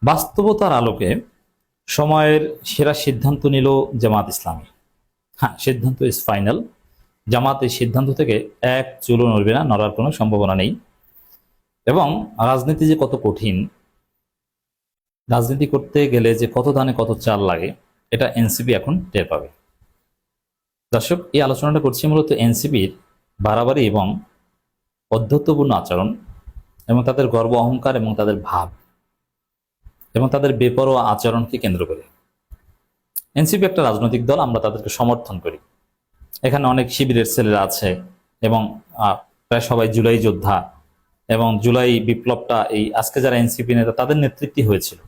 বাস্তবতার আলোকে সময়ের সেরা সিদ্ধান্ত নিল জামাত ইসলামী। হ্যাঁ, সিদ্ধান্ত ইজ ফাইনাল। জামাত এই সিদ্ধান্ত থেকে এক চুলও নড়বে না, নড়ার কোনো সম্ভাবনা নেই। এবং রাজনীতি যে কত কঠিন, রাজনীতি করতে গেলে যে কত দানে কত চাল লাগে, এটা এনসিপি এখন টের পাবে। দর্শক, এই আলোচনাটা করছি মূলত এনসিপির বাড়াবাড়ি এবং অধ্যত্বপূর্ণ আচরণ এবং তাদের গর্ব অহংকার এবং তাদের ভাব এবং তাদের বেপরোয়া আচরণকে কেন্দ্র করে। এনসিপি একটা রাজনৈতিক দল, আমরা তাদেরকে সমর্থন করি। এখানে অনেক শিবিরের ছেলেরা আছে এবং প্রায় সবাই জুলাই যোদ্ধা, এবং জুলাই বিপ্লবটা এই আজকে যারা এনসিপি নেতা তাদের নেতৃত্বে হয়েছিল,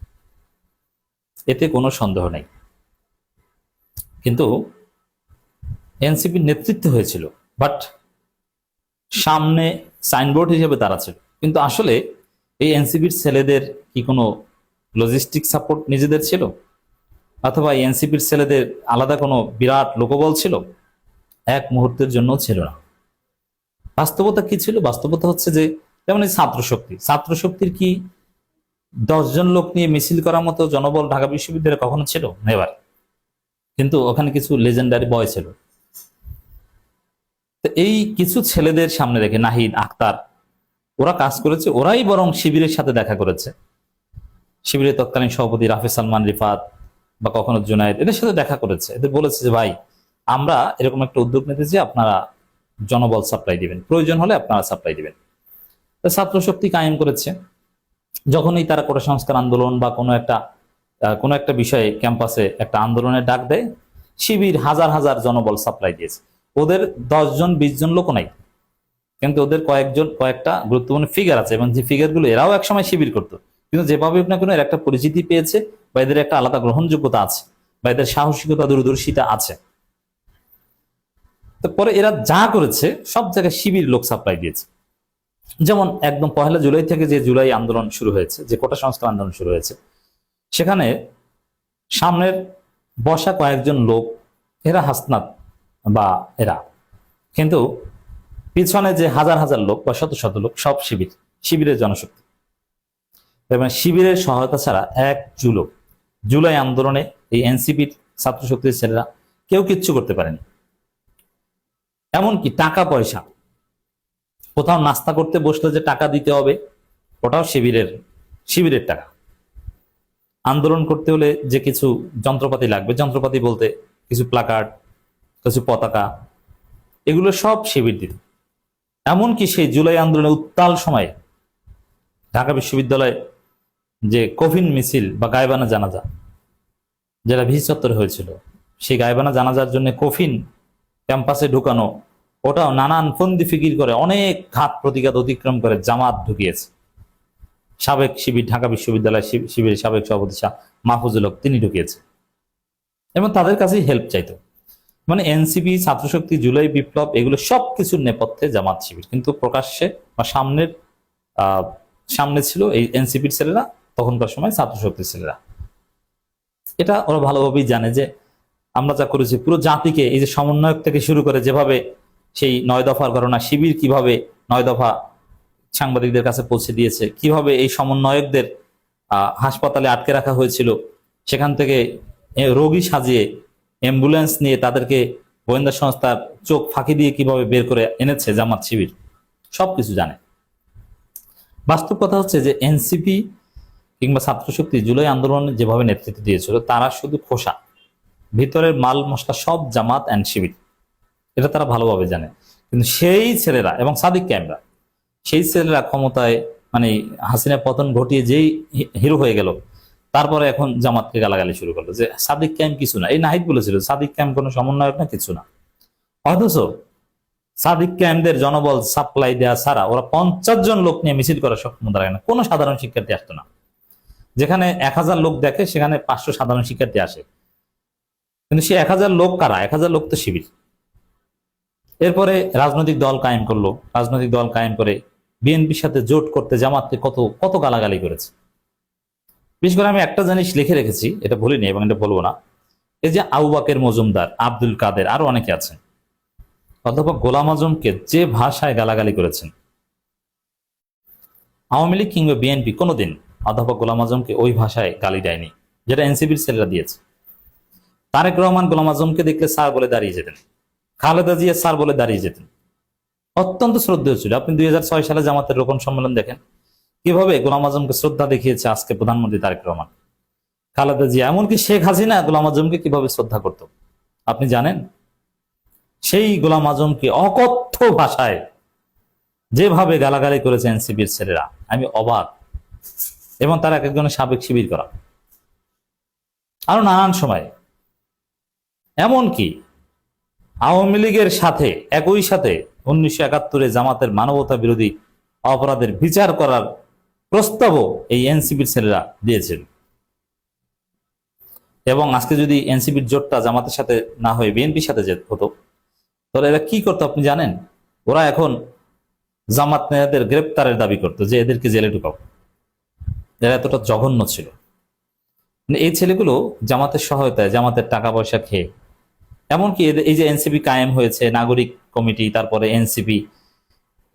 এতে কোনো সন্দেহ নেই। কিন্তু এনসিপির নেতৃত্বে হয়েছিল, বাট সামনে সাইনবোর্ড হিসেবে তারা ছিল। কিন্তু আসলে এই এনসিপির ছেলেদের কি কোনো লজিস্টিক সাপোর্ট নিজেদের ছিল, অথবা এনসিপির ছেলেদের আলাদা কোনো বিরাট লোকবল ছিল? এক মুহূর্তের জন্য ছিল না। বাস্তবতা কি ছিল? বাস্তবতা হচ্ছে যে, যেমন এই ছাত্র শক্তির কি 10 জন লোক নিয়ে মিছিল করার মতো জনবল ঢাকা বিশ্ববিদ্যালয়ে কখনো ছিল? নেভার। কিন্তু ওখানে কিছু লেজেন্ডারি বয় ছিল। তো এই কিছু ছেলেদের সামনে রেখে নাহিদ, আখতার, ওরা কাজ করেছে। ওরাই বরং শিবিরের সাথে দেখা করেছে। শিবিরের তৎকালীন সভাপতি রাফি সালমান রিফাত বা কখনো জুনায়েদ, এদের সাথে দেখা করেছে। এদের বলেছে যে, ভাই, আমরা এরকম একটা উদ্যোগ নিতে যে আপনারা জনবল সাপ্লাই দিবেন, প্রয়োজন হলে আপনারা সাপ্লাই দিবেন। তো ছাত্র শক্তি কায়েম করেছে। যখনই তারা কোটা সংস্কার আন্দোলন বা কোনো একটা বিষয়ে ক্যাম্পাসে একটা আন্দোলনের ডাক দেয়, শিবির হাজার হাজার জনবল সাপ্লাই দিয়েছে। ওদের 10 জন 20 জন লোকও নাই, কিন্তু ওদের কয়েকটা গুরুত্বপূর্ণ ফিগার আছে, এবং যে ফিগারগুলো এরাও একসময় শিবির করতো। কিন্তু যেভাবে না কোনো এর একটা পরিচিতি পেয়েছে, বা এদের একটা আলাদা গ্রহণযোগ্যতা আছে, বা এদের সাহসিকতা, দূরদর্শিতা আছে। পরে এরা যা করেছে সব জায়গায় শিবির লোক সাপ্লাই দিয়েছে। যেমন একদম 1 জুলাই থেকে যে জুলাই আন্দোলন শুরু হয়েছে, যে কোটা সংস্কার আন্দোলন শুরু হয়েছে, সেখানে সামনের বসা কয়েকজন লোক, এরা হাসনাত বা এরা, কিন্তু পিছনে যে হাজার হাজার লোক বা শত শত লোক, সব শিবিরের জনশক্তি। এবং শিবিরের সহায়তা ছাড়া এক চুলো জুলাই আন্দোলনে এই এনসিপির ছাত্র শক্তির ছেলেরা কেউ কিচ্ছু করতে পারেনি। এমনকি টাকা পয়সা, কোথাও নাস্তা করতে বসলে যে টাকা দিতে হবে, ওটাও শিবিরের টাকা। আন্দোলন করতে হলে যে কিছু যন্ত্রপাতি লাগবে, যন্ত্রপাতি বলতে কিছু প্লাকার্ড, কিছু পতাকা, এগুলো সব শিবির দিত। এমনকি সেই জুলাই আন্দোলনের উত্তাল সময়ে ঢাকা বিশ্ববিদ্যালয়ে যে কফিন মিছিল বা গায়েবানা জানাজা, যেটা ভিসি চত্বরে হয়েছিল, সেই গায়েবানা জানাজার জন্য কফিন ক্যাম্পাসে ঢুকানো, ওটাও নানান ফন্দি ফিকির করে অনেক ঘাত প্রতিঘাত অতিক্রম করে জামাত ঢুকিয়েছে। সাবেক শিবির, ঢাকা বিশ্ববিদ্যালয় শিবিরের সাবেক সভাপতি মাহফুজুল হক, তিনি ঢুকিয়েছে এবং তাদের কাছেই হেল্প চাইতো। মানে এনসিপি, ছাত্রশক্তি, জুলাই বিপ্লব, এগুলো সবকিছুর নেপথ্যে জামাত শিবির। কিন্তু প্রকাশ্যে বা সামনে ছিল এই এনসিপির ছেলেরা, তখনকার সময় ছাত্রশক্তির ছেলেরা। এটা ওরা ভালোভাবেই জানে যে আমরা যা করেছি পুরো জাতিকে, এই যে সমন্বয়ক থেকে শুরু করে যেভাবে সেই 9 দফার ঘটনা, শিবির কিভাবে 9 দফা সাংবাদিকদের কাছে পৌঁছে দিয়েছে, কিভাবে এই সমন্বয়কদের হাসপাতালে আটকে রাখা হয়েছিল, সেখান থেকে রোগী সাজিয়ে অ্যাম্বুলেন্স নিয়ে তাদেরকে গোয়েন্দা সংস্থার চোখ ফাঁকি দিয়ে কিভাবে বের করে এনেছে জামাত শিবির, সবকিছু জানে। বাস্তব কথা হচ্ছে যে এনসিপি কিংবা ছাত্রশক্তি জুলাই আন্দোলনে যেভাবে নেতৃত্ব দিয়েছিল, তারা শুধু খোসা, ভিতরের মাল মশলা সব জামাত অ্যান্ড শিবির, এটা তারা ভালোভাবে জানে। কিন্তু সেই ছেলেরা এবং সাদিক ক্যামরা, সেই ছেলেরা ক্ষমতায়, মানে হাসিনা পতন ঘটিয়ে যেই হিরো হয়ে গেল, তারপরে এখন জামাতকে গালাগালি শুরু করলো যে সাদিক ক্যাম্প কিছু না। এই নাহিদ বলেছিল সাদিক ক্যাম্প কোনো সমন্বয়ক না, কিছু না। অথচ সাদিক ক্যাম্পদের জনবল সাপ্লাই দেওয়া ছাড়া ওরা 50 জন লোক নিয়ে মিছিল করার সক্ষমতা রাখে না। কোনো সাধারণ শিক্ষার্থী আসতো না। যেখানে 1000 লোক দেখে, সেখানে 500 সাধারণ শিক্ষার্থী আসে। কিন্তু সে 1000 লোক কারা? 1000 লোক তো শিবির। এরপরে রাজনৈতিক দল কায়েম করলো। রাজনৈতিক দল কায়েম করে বিএনপির সাথে জোট করতে জামাতকে কত কত গালাগালি করেছে। বিশেষ করে আমি একটা জিনিস লিখে রেখেছি, এটা ভুলিনি এবং এটা বলবো না। এই যে আবু বাকের মজুমদার, আব্দুল কাদের, আরো অনেকে আছেন, অধ্যাপক গোলাম আজমকে যে ভাষায় গালাগালি করেছেন, আওয়ামী লীগ কিংবা বিএনপি কোনোদিন অধ্যাপক গোলাম আজমকে ওই ভাষায় গালি দেয়নি যেটা এনসিপির ছেলেরা দিয়েছে। তারেক রহমান গোলাম আজমকে দেখলে স্যার বলে দাঁড়িয়ে যেতেন, খালেদা জিয়া স্যার বলে দাঁড়িয়ে যেতেন, অত্যন্ত শ্রদ্ধেয় ছিল। আপনি 2006 সালে জামাতের রোকন সম্মেলন দেখেন, কিভাবে গোলাম আজমকে শ্রদ্ধা দেখিয়েছে আজকে প্রধানমন্ত্রী তারেক রহমান, খালেদা জিয়া, এমনকি শেখ হাসিনা গোলাম আজমকে কিভাবে শ্রদ্ধা করত আপনি জানেন? সেই গোলাম আজমকে অকথ্য ভাষায় যেভাবে গালাগালি করেছে এনসিপির ছেলেরা, আমি অবাক। এবং তারা একজনের সাবেক শিবির করা, আরো নানান সময়, এমনকি আওয়ামী লীগের সাথে একই সাথে 1971 জামাতের মানবতা বিরোধী অপরাধের বিচার করার প্রস্তাবও এই এনসিপির ছেলেরা দিয়েছিল। এবং আজকে যদি এনসিপির জোটটা জামাতের সাথে না হয়ে বিএনপির সাথে হতো, তাহলে এরা কি করতো আপনি জানেন? ওরা এখন জামাত নেতাদের গ্রেপ্তারের দাবি করতো যে এদেরকে জেলে ঢুকাও। এরা এতটা জঘন্য ছিল। এই ছেলেগুলো জামাতের সহায়তায়, জামাতের টাকা পয়সা খেয়ে, এমনকি এই যে এনসিপি কায়েম হয়েছে, নাগরিক কমিটি, তারপরে এনসিপি,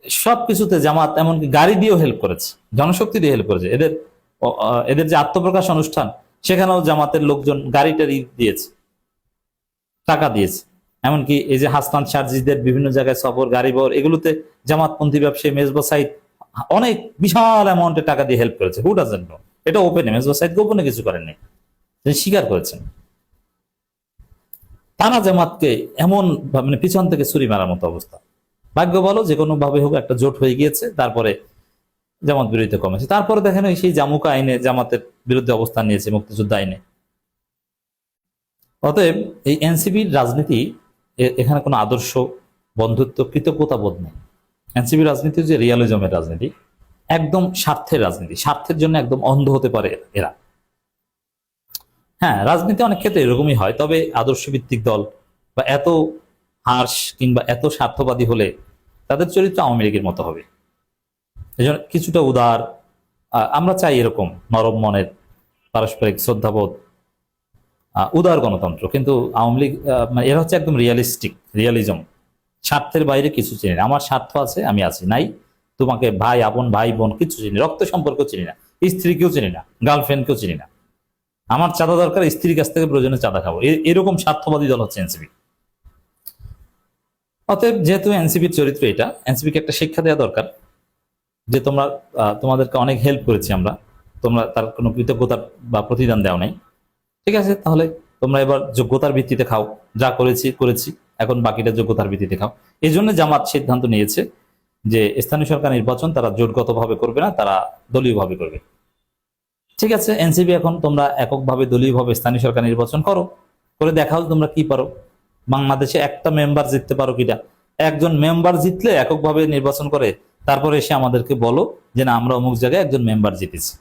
সবকিছুতে জামাত এমনকি গাড়ি দিয়েও হেল্প করেছে, জনশক্তি দিয়ে হেল্প করেছে। এদের যে আত্মপ্রকাশ অনুষ্ঠান, সেখানেও জামাতের লোকজন গাড়ি টাড়ি দিয়েছে, টাকা দিয়েছে। এমনকি এই যে হাসনান শারজিদের বিভিন্ন জায়গায় সফর, গাড়ি বহর, এগুলোতে জামাতপন্থী ব্যবসায়ী মেজবা সাইদ অনেক বিশাল অ্যামাউন্টে টাকা দিয়ে হেল্প করেছে। Who doesn't know? এটা ওপেনে, মেজবা সাইদ গোপনে কিছু করেননি, তিনি স্বীকার করেছেন। তারা জামাতকে এমন মানে পিছন থেকে ছুরি মারার মতো অবস্থা। ভাগ্য বলো যে কোনো ভাবে হোক একটা জোট হয়ে গিয়েছে, তারপরে জামাত বিরোধিতা কমেছে। তারপরে দেখেন সেই জামুকা আইনে জামাতের বিরুদ্ধে অবস্থান নিয়েছে, মুক্তিযুদ্ধ আইনে। অতএব এই এনসিপির রাজনীতি, এখানে কোনো আদর্শ, বন্ধুত্ব, কৃতজ্ঞতা বোধ নেই। এনসিপির রাজনীতি যে রিয়ালিজমের রাজনীতি, একদম স্বার্থের রাজনীতি, স্বার্থের জন্য একদম অন্ধ হতে পারে এরা। হ্যাঁ, রাজনীতি অনেক ক্ষেত্রে এরকমই হয়, তবে আদর্শ ভিত্তিক দল বা এত হার্শ কিংবা এত স্বার্থবাদী হলে তাদের চরিত্র আওয়ামী লীগের মতো হবে। এই জন্য কিছুটা উদার, আমরা চাই এরকম নরম মনের, পারস্পরিক শ্রদ্ধাবোধ, উদার গণতন্ত্র। কিন্তু আওয়ামী লীগ মানে এরা হচ্ছে একদম রিয়ালিজম, স্বার্থের বাইরে কিছু চিনি না। আমার স্বার্থ আছে, আমি আছি, নাই তোমাকে ভাই, আপন ভাই বোন কিছু চিনি, রক্ত সম্পর্ক চিনি না, স্ত্রীকেও চিনি না, গার্লফ্রেন্ডকেও চিনি না। আমার চাঁদা দরকার, স্ত্রীর কাছ থেকে প্রয়োজনে চাঁদা খাবো, এরকম স্বার্থবাদী দল হচ্ছে এনসিপি। অতএব যেহেতু এনসিপির চরিত্র এটা, এনসিপিকে একটা শিক্ষা দেওয়া দরকার যে তোমরা, তোমাদেরকে অনেক হেল্প করেছি আমরা, তোমরা তার কোনো কৃতজ্ঞতা বা প্রতিদান দেওয়া নাই, ঠিক আছে, তাহলে তোমরা এবার যোগ্যতার ভিত্তিতে খাও, যা করেছি, এখন বাকিটা যোগ্যতার ভিত্তিতে খাও। এই জন্য জামাত সিদ্ধান্ত নিয়েছে যে স্থানীয় সরকার নির্বাচন তারা জোটগতভাবে করবে না, তারা দলীয়ভাবে করবে। ঠিক আছে, এনসিপি এখন তোমরা এককভাবে, দলীয়ভাবে স্থানীয় সরকার নির্বাচন করো, করে দেখাও তোমরা কি পারো। বাংলাদেশে একটা মেম্বার জিততে পারো কিনা? একজন মেম্বার জিতলে এককভাবে নির্বাচন করে তারপরে এসে আমাদেরকে বলো যে না, আমরা অমুক জায়গায় একজন মেম্বার জিতেছি।